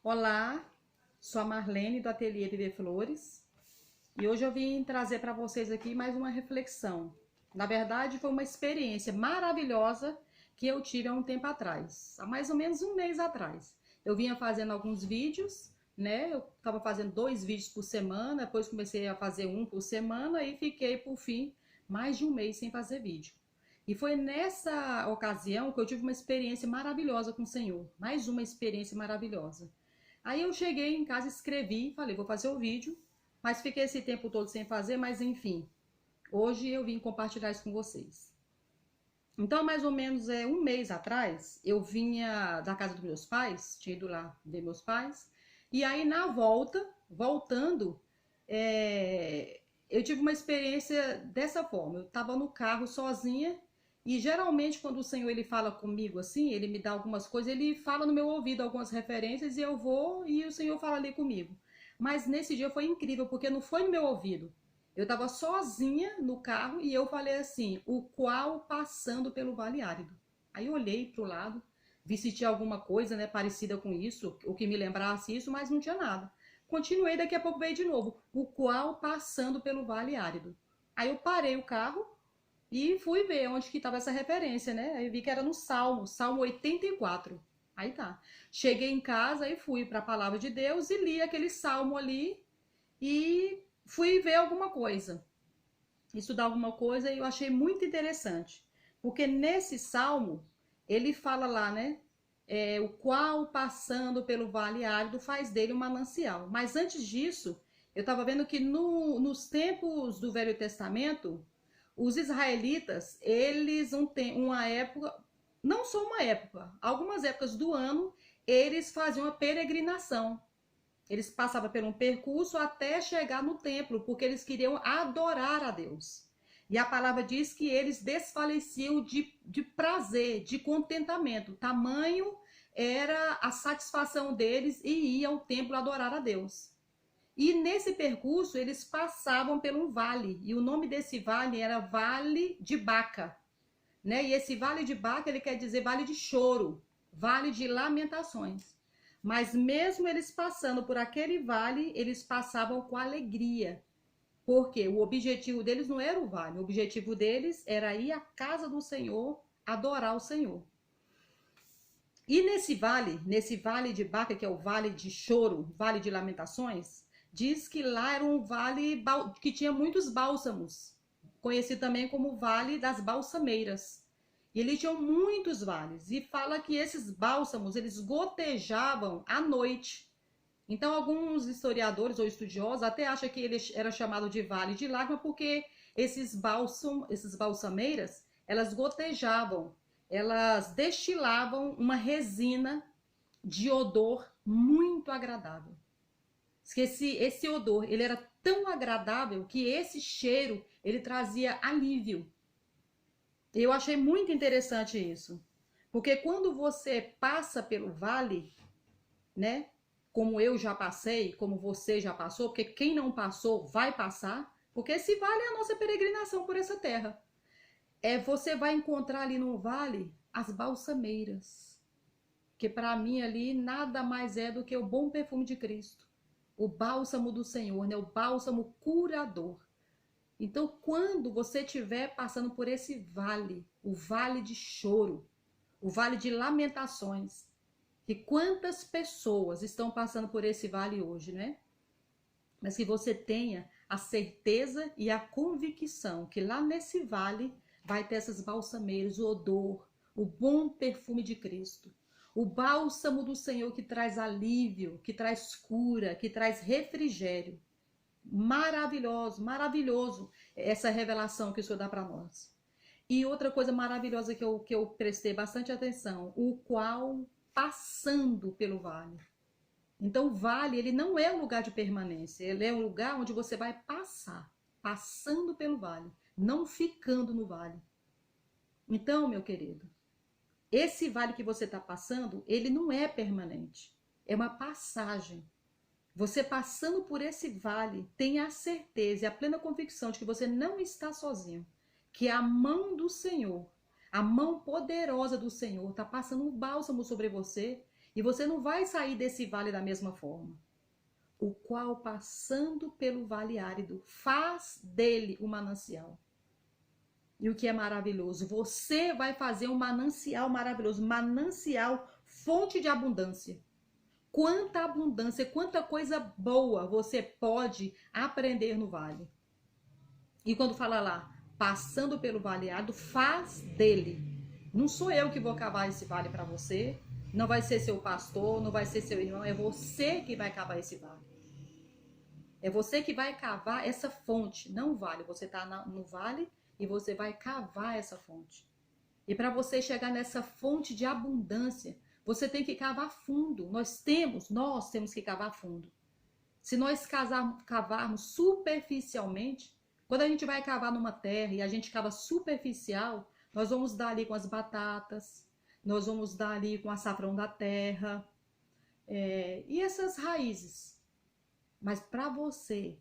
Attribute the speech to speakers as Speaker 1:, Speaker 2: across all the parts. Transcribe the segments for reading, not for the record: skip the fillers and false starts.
Speaker 1: Olá, sou a Marlene do Ateliê Viver Flores e hoje eu vim trazer para vocês aqui mais uma reflexão. Na verdade, foi uma experiência maravilhosa que eu tive há um tempo atrás, há mais ou menos um mês atrás. Eu vinha fazendo alguns vídeos, né? Eu estava fazendo 2 vídeos por semana, depois comecei a fazer um por semana e fiquei, por fim, mais de um mês sem fazer vídeo. E foi nessa ocasião que eu tive uma experiência maravilhosa com o Senhor, mais uma experiência maravilhosa. Aí eu cheguei em casa, escrevi, falei, vou fazer o vídeo, mas fiquei esse tempo todo sem fazer, mas enfim, hoje eu vim compartilhar isso com vocês. Então, mais ou menos um mês atrás, eu vinha da casa dos meus pais, tinha ido lá ver meus pais, e aí na voltando, eu tive uma experiência dessa forma. Eu estava no carro sozinha e geralmente quando o Senhor ele fala comigo assim, ele me dá algumas coisas, ele fala no meu ouvido algumas referências e eu vou e o Senhor fala ali comigo. Mas nesse dia foi incrível porque não foi no meu ouvido. Eu estava sozinha no carro e eu falei assim, o qual passando pelo Vale Árido. Aí eu olhei para o lado, vi se tinha alguma coisa, né, parecida com isso, o que me lembrasse isso, mas não tinha nada. Continuei, daqui a pouco veio de novo, o qual passando pelo Vale Árido. Aí eu parei o carro e fui ver onde que estava essa referência, né? Aí eu vi que era no Salmo 84. Aí tá. Cheguei em casa e fui para a palavra de Deus e li aquele salmo ali e fui ver alguma coisa, estudar alguma coisa e eu achei muito interessante. Porque nesse salmo, ele fala lá, né? O qual passando pelo vale árido faz dele um manancial. Mas antes disso, eu estava vendo que nos tempos do Velho Testamento, os israelitas, eles uma época, não só uma época, algumas épocas do ano, eles faziam uma peregrinação. Eles passavam por um percurso até chegar no templo, porque eles queriam adorar a Deus. E a palavra diz que eles desfaleciam de prazer, de contentamento. Tamanho era a satisfação deles e iam ao templo adorar a Deus. E nesse percurso eles passavam por um vale, e o nome desse vale era Vale de Baca, né? E esse Vale de Baca, ele quer dizer vale de choro, vale de lamentações. Mas mesmo eles passando por aquele vale, eles passavam com alegria, porque o objetivo deles não era o vale, o objetivo deles era ir à casa do Senhor, adorar o Senhor. E nesse vale de Baca, que é o vale de choro, vale de lamentações, diz que lá era um vale que tinha muitos bálsamos, conhecido também como Vale das Balsameiras. E ele tinha muitos vales, e fala que esses bálsamos, eles gotejavam à noite. Então, alguns historiadores ou estudiosos até acham que ele era chamado de Vale de Lágrima, porque esses balsameiras, elas gotejavam, elas destilavam uma resina de odor muito agradável. Esse odor, ele era tão agradável que esse cheiro, ele trazia alívio. Eu achei muito interessante isso. Porque quando você passa pelo vale, né? Como eu já passei, como você já passou, porque quem não passou vai passar, porque esse vale é a nossa peregrinação por essa terra. Você vai encontrar ali no vale as balsameiras, que para mim ali nada mais é do que o bom perfume de Cristo, o bálsamo do Senhor, né? O bálsamo curador. Então, quando você estiver passando por esse vale, o vale de choro, o vale de lamentações, e quantas pessoas estão passando por esse vale hoje, né? Mas que você tenha a certeza e a convicção que lá nesse vale vai ter essas balsameiras, o odor, o bom perfume de Cristo. O bálsamo do Senhor que traz alívio, que traz cura, que traz refrigério. Maravilhoso, maravilhoso essa revelação que o Senhor dá para nós. E outra coisa maravilhosa que eu prestei bastante atenção, o qual passando pelo vale. Então o vale, ele não é um lugar de permanência, ele é um lugar onde você vai passar, passando pelo vale, não ficando no vale. Então, meu querido, esse vale que você está passando, ele não é permanente, é uma passagem. Você passando por esse vale, tenha a certeza e a plena convicção de que você não está sozinho, que a mão do Senhor, a mão poderosa do Senhor está passando um bálsamo sobre você E você não vai sair desse vale da mesma forma. O qual, passando pelo vale árido, faz dele um manancial. E o que é maravilhoso? Você vai fazer um manancial maravilhoso, manancial, fonte de abundância. Quanta abundância, quanta coisa boa você pode aprender no vale. E quando fala lá, passando pelo vale árido, faz dele. Não sou eu que vou cavar esse vale para você, não vai ser seu pastor, não vai ser seu irmão, é você que vai cavar esse vale. É você que vai cavar essa fonte, não o vale. Você está no vale e você vai cavar essa fonte. E para você chegar nessa fonte de abundância, você tem que cavar fundo. Nós temos que cavar fundo. Se nós cavarmos superficialmente, quando a gente vai cavar numa terra e a gente cava superficial, nós vamos dar ali com as batatas, nós vamos dar ali com o açafrão da terra, e essas raízes. Mas para você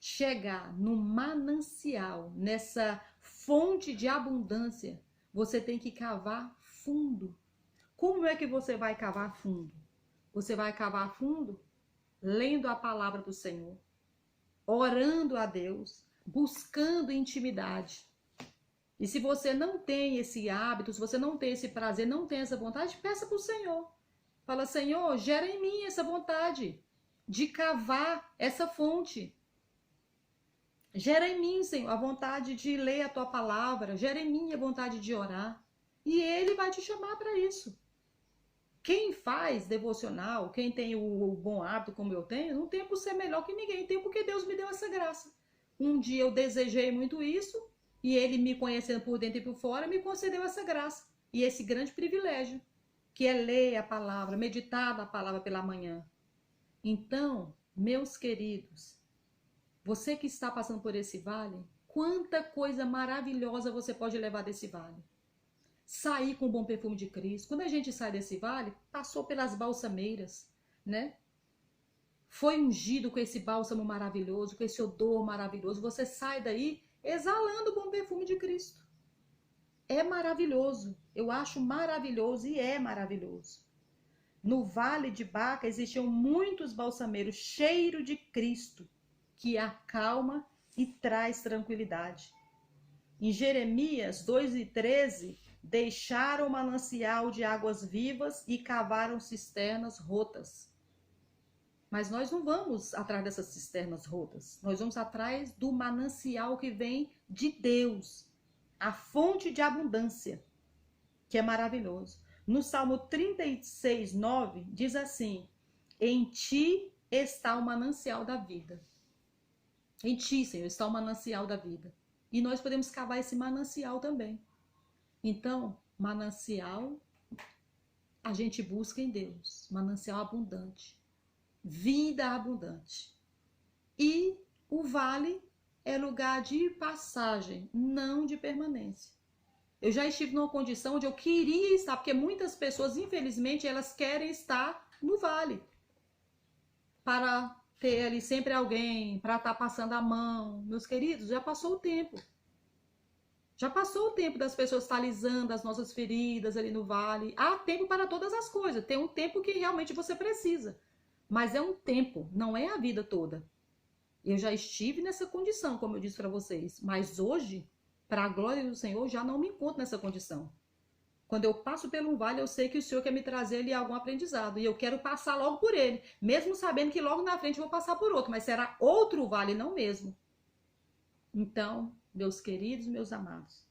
Speaker 1: chegar no manancial, nessa fonte de abundância, você tem que cavar fundo. Como é que você vai cavar fundo? Você vai cavar fundo lendo a palavra do Senhor, orando a Deus, buscando intimidade. E se você não tem esse hábito, se você não tem esse prazer, não tem essa vontade, peça para o Senhor. Fala, Senhor, gera em mim essa vontade de cavar essa fonte. Gera em mim, Senhor, a vontade de ler a tua palavra, gera em mim a vontade de orar. E Ele vai te chamar para isso. Quem faz devocional, quem tem o bom hábito como eu tenho, não tem por ser melhor que ninguém, tem porque Deus me deu essa graça. Um dia eu desejei muito isso, e Ele, me conhecendo por dentro e por fora, me concedeu essa graça. E esse grande privilégio, que é ler a palavra, meditar a palavra pela manhã. Então, meus queridos, você que está passando por esse vale, quanta coisa maravilhosa você pode levar desse vale. Sair com o bom perfume de Cristo. Quando a gente sai desse vale, passou pelas balsameiras, né? Foi ungido com esse bálsamo maravilhoso, com esse odor maravilhoso. Você sai daí exalando o bom perfume de Cristo. É maravilhoso. Eu acho maravilhoso e é maravilhoso. No vale de Baca existiam muitos balsameiros, cheiro de Cristo, que acalma e traz tranquilidade. Em Jeremias 2:13, deixaram o manancial de águas vivas e cavaram cisternas rotas. Mas nós não vamos atrás dessas cisternas rotas. Nós vamos atrás do manancial que vem de Deus, a fonte de abundância, que é maravilhoso. No Salmo 36:9, diz assim: em ti está o manancial da vida. Em ti, Senhor, está o manancial da vida. E nós podemos cavar esse manancial também. Então, manancial, a gente busca em Deus. Manancial abundante. Vida abundante. E o vale é lugar de passagem, não de permanência. Eu já estive numa condição onde eu queria estar, porque muitas pessoas, infelizmente, elas querem estar no vale. Para ter ali sempre alguém, para estar passando a mão. Meus queridos, já passou o tempo. Já passou o tempo das pessoas estar alisando as nossas feridas ali no vale. Há tempo para todas as coisas. Tem um tempo que realmente você precisa. Mas é um tempo, não é a vida toda. Eu já estive nessa condição, como eu disse para vocês. Mas hoje, para a glória do Senhor, já não me encontro nessa condição. Quando eu passo por um vale, eu sei que o Senhor quer me trazer ali algum aprendizado. E eu quero passar logo por ele. Mesmo sabendo que logo na frente eu vou passar por outro. Mas será outro vale, não mesmo. Então, meus queridos, meus amados,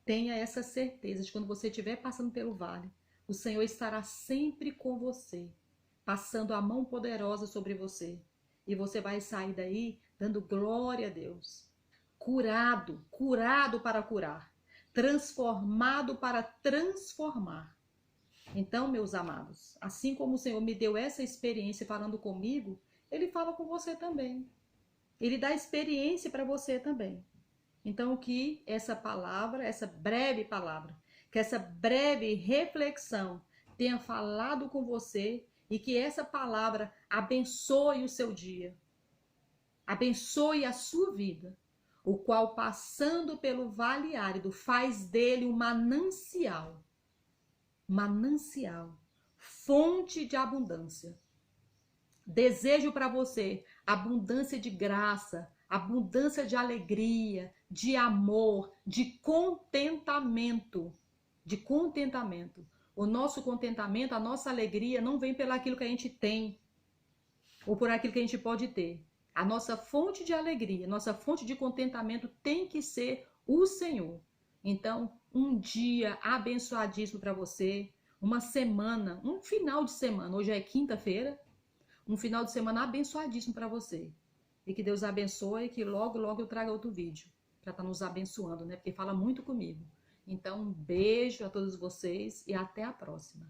Speaker 1: tenha essa certeza de quando você estiver passando pelo vale, o Senhor estará sempre com você, passando a mão poderosa sobre você. E você vai sair daí dando glória a Deus. Curado, curado para curar. Transformado para transformar. Então, meus amados, assim como o Senhor me deu essa experiência falando comigo, Ele fala com você também. Ele dá experiência para você também. Então, que essa palavra, essa breve palavra, que essa breve reflexão tenha falado com você e que essa palavra abençoe o seu dia, abençoe a sua vida, o qual, passando pelo vale árido, faz dele um manancial, fonte de abundância. Desejo para você abundância de graça, abundância de alegria, de amor, de contentamento. De contentamento. O nosso contentamento, a nossa alegria não vem pelo aquilo que a gente tem ou por aquilo que a gente pode ter. A nossa fonte de alegria, nossa fonte de contentamento tem que ser o Senhor. Então, um dia abençoadíssimo para você, uma semana, um final de semana, hoje é quinta-feira, um final de semana abençoadíssimo para você. E que Deus abençoe e que logo, logo eu traga outro vídeo para estar nos abençoando, né? Porque fala muito comigo. Então, um beijo a todos vocês e até a próxima.